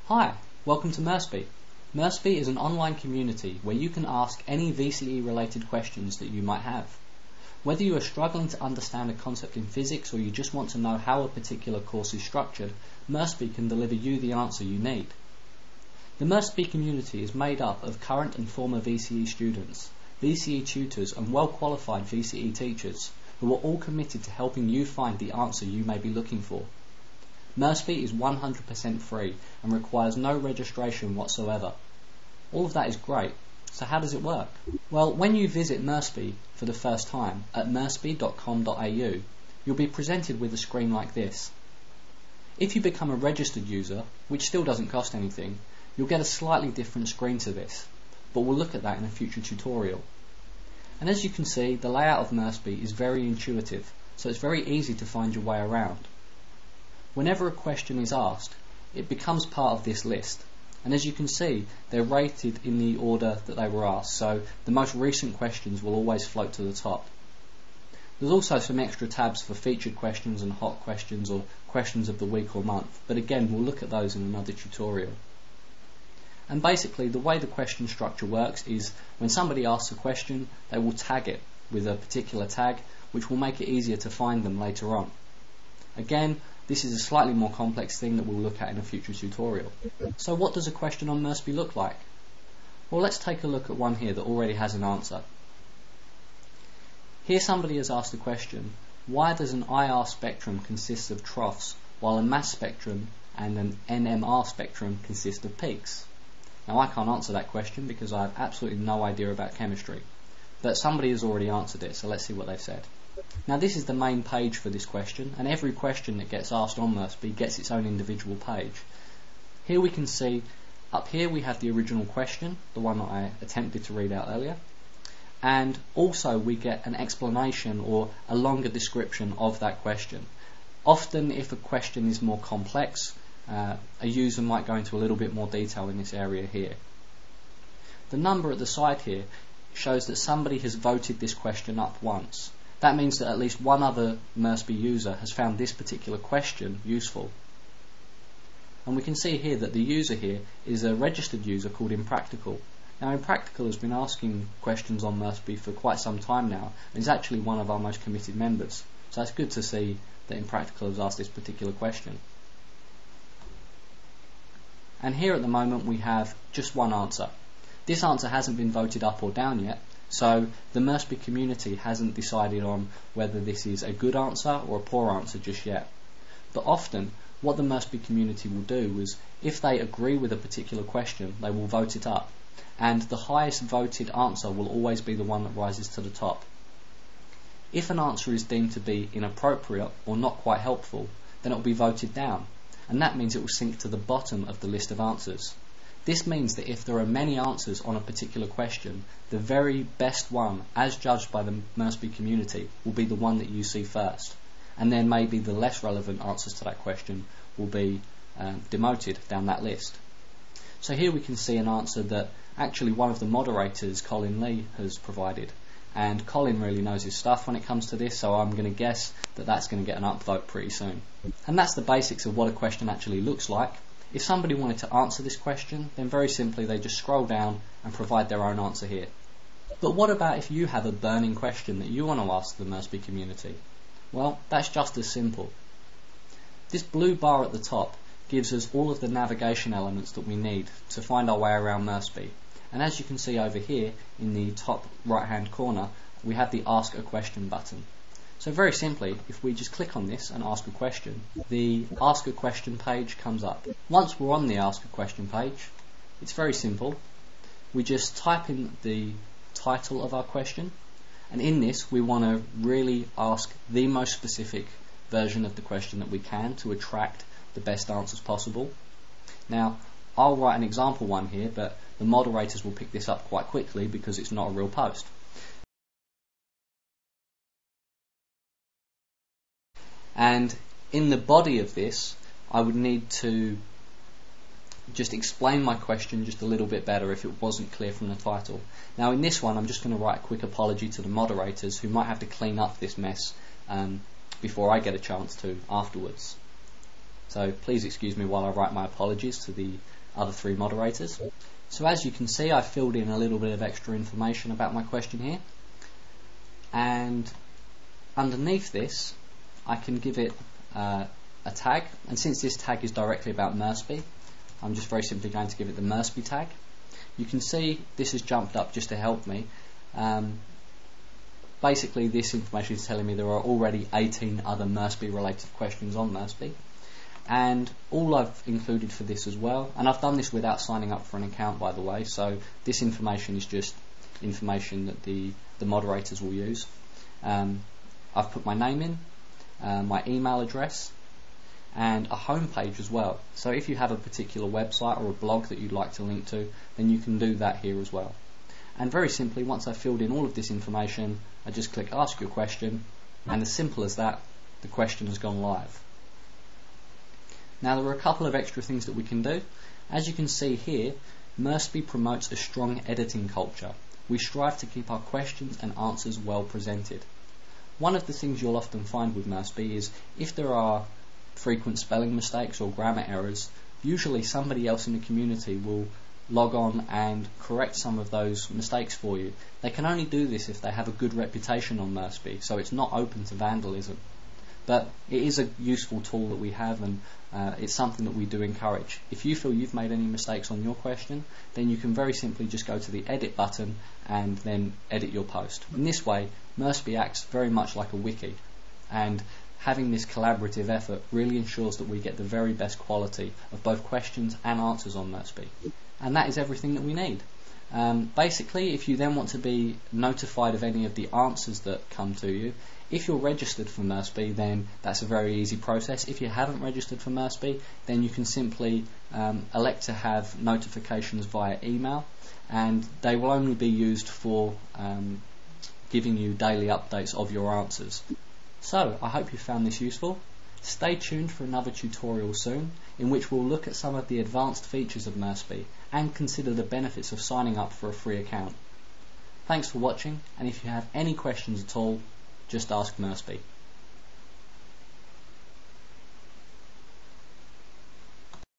Hi, welcome to Merspi. Merspi is an online community where you can ask any VCE related questions that you might have. Whether you are struggling to understand a concept in physics or you just want to know how a particular course is structured, Merspi can deliver you the answer you need. The Merspi community is made up of current and former VCE students, VCE tutors and well-qualified VCE teachers who are all committed to helping you find the answer you may be looking for. Merspi is 100% free and requires no registration whatsoever. All of that is great, so how does it work? Well, when you visit Merspi for the first time at merspi.com.au, you'll be presented with a screen like this. If you become a registered user, which still doesn't cost anything, you'll get a slightly different screen to this, but we'll look at that in a future tutorial. And as you can see, the layout of Merspi is very intuitive, so it's very easy to find your way around. Whenever a question is asked, it becomes part of this list, and as you can see, they're rated in the order that they were asked, so the most recent questions will always float to the top. There's also some extra tabs for featured questions and hot questions or questions of the week or month, but again we'll look at those in another tutorial. And basically the way the question structure works is when somebody asks a question, they will tag it with a particular tag, which will make it easier to find them later on. Again, this is a slightly more complex thing that we'll look at in a future tutorial. So what does a question on Merspi look like? Well, let's take a look at one here that already has an answer. Here somebody has asked the question, why does an IR spectrum consist of troughs while a mass spectrum and an NMR spectrum consist of peaks? Now I can't answer that question because I have absolutely no idea about chemistry, but somebody has already answered it, so let's see what they've said. Now this is the main page for this question, and every question that gets asked on Merspi gets its own individual page. Here we can see, up here we have the original question, the one that I attempted to read out earlier, and also we get an explanation or a longer description of that question. Often if a question is more complex, a user might go into a little bit more detail in this area here. The number at the side here shows that somebody has voted this question up once. That means that at least one other Merspi user has found this particular question useful. And we can see here that the user here is a registered user called Impractical. Now Impractical has been asking questions on Merspi for quite some time now and is actually one of our most committed members. So it's good to see that Impractical has asked this particular question. And here at the moment we have just one answer. This answer hasn't been voted up or down yet, so the Merspi community hasn't decided on whether this is a good answer or a poor answer just yet. But often what the Merspi community will do is if they agree with a particular question, they will vote it up, and the highest voted answer will always be the one that rises to the top. If an answer is deemed to be inappropriate or not quite helpful, then it will be voted down, and that means it will sink to the bottom of the list of answers. This means that if there are many answers on a particular question, the very best one, as judged by the Merspi community, will be the one that you see first. And then maybe the less relevant answers to that question will be demoted down that list. So here we can see an answer that actually one of the moderators, Colin Lee, has provided. And Colin really knows his stuff when it comes to this, so I'm going to guess that that's going to get an upvote pretty soon. And that's the basics of what a question actually looks like. If somebody wanted to answer this question, then very simply they just scroll down and provide their own answer here. But what about if you have a burning question that you want to ask the Merspi community? Well, that's just as simple. This blue bar at the top gives us all of the navigation elements that we need to find our way around Merspi. And as you can see over here in the top right hand corner, we have the Ask a Question button. So very simply, if we just click on this and ask a question, the Ask a Question page comes up. Once we're on the Ask a Question page, it's very simple. We just type in the title of our question, and in this we want to really ask the most specific version of the question that we can to attract the best answers possible. Now, I'll write an example one here, but the moderators will pick this up quite quickly because it's not a real post. And in the body of this, I would need to just explain my question just a little bit better if it wasn't clear from the title. Now in this one, I'm just going to write a quick apology to the moderators who might have to clean up this mess before I get a chance to afterwards. So please excuse me while I write my apologies to the other 3 moderators. So as you can see, I filled in a little bit of extra information about my question here, and underneath this I can give it a tag, and since this tag is directly about Merspi, I'm just very simply going to give it the Merspi tag. You can see this has jumped up just to help me. Basically this information is telling me there are already 18 other Merspi related questions on Merspi, and all I've included for this as well, and I've done this without signing up for an account, by the way, so this information is just information that the moderators will use. I've put my name in, my email address, and a home page as well. So if you have a particular website or a blog that you'd like to link to, then you can do that here as well. And very simply, once I've filled in all of this information, I just click ask your question, and as simple as that, the question has gone live. Now there are a couple of extra things that we can do. As you can see here, Merspi promotes a strong editing culture. We strive to keep our questions and answers well presented. One of the things you'll often find with Merspi is if there are frequent spelling mistakes or grammar errors, usually somebody else in the community will log on and correct some of those mistakes for you. They can only do this if they have a good reputation on Merspi, so it's not open to vandalism. But it is a useful tool that we have, and it's something that we do encourage. If you feel you've made any mistakes on your question, then you can very simply just go to the edit button and then edit your post. In this way, Merspi acts very much like a wiki, and having this collaborative effort really ensures that we get the very best quality of both questions and answers on Merspi. And that is everything that we need. Basically, if you then want to be notified of any of the answers that come to you, if you're registered for Merspi, then that's a very easy process. If you haven't registered for Merspi, then you can simply elect to have notifications via email, and they will only be used for giving you daily updates of your answers. So, I hope you found this useful. Stay tuned for another tutorial soon, in which we'll look at some of the advanced features of Merspi and consider the benefits of signing up for a free account. Thanks for watching, and if you have any questions at all, just ask Merspi.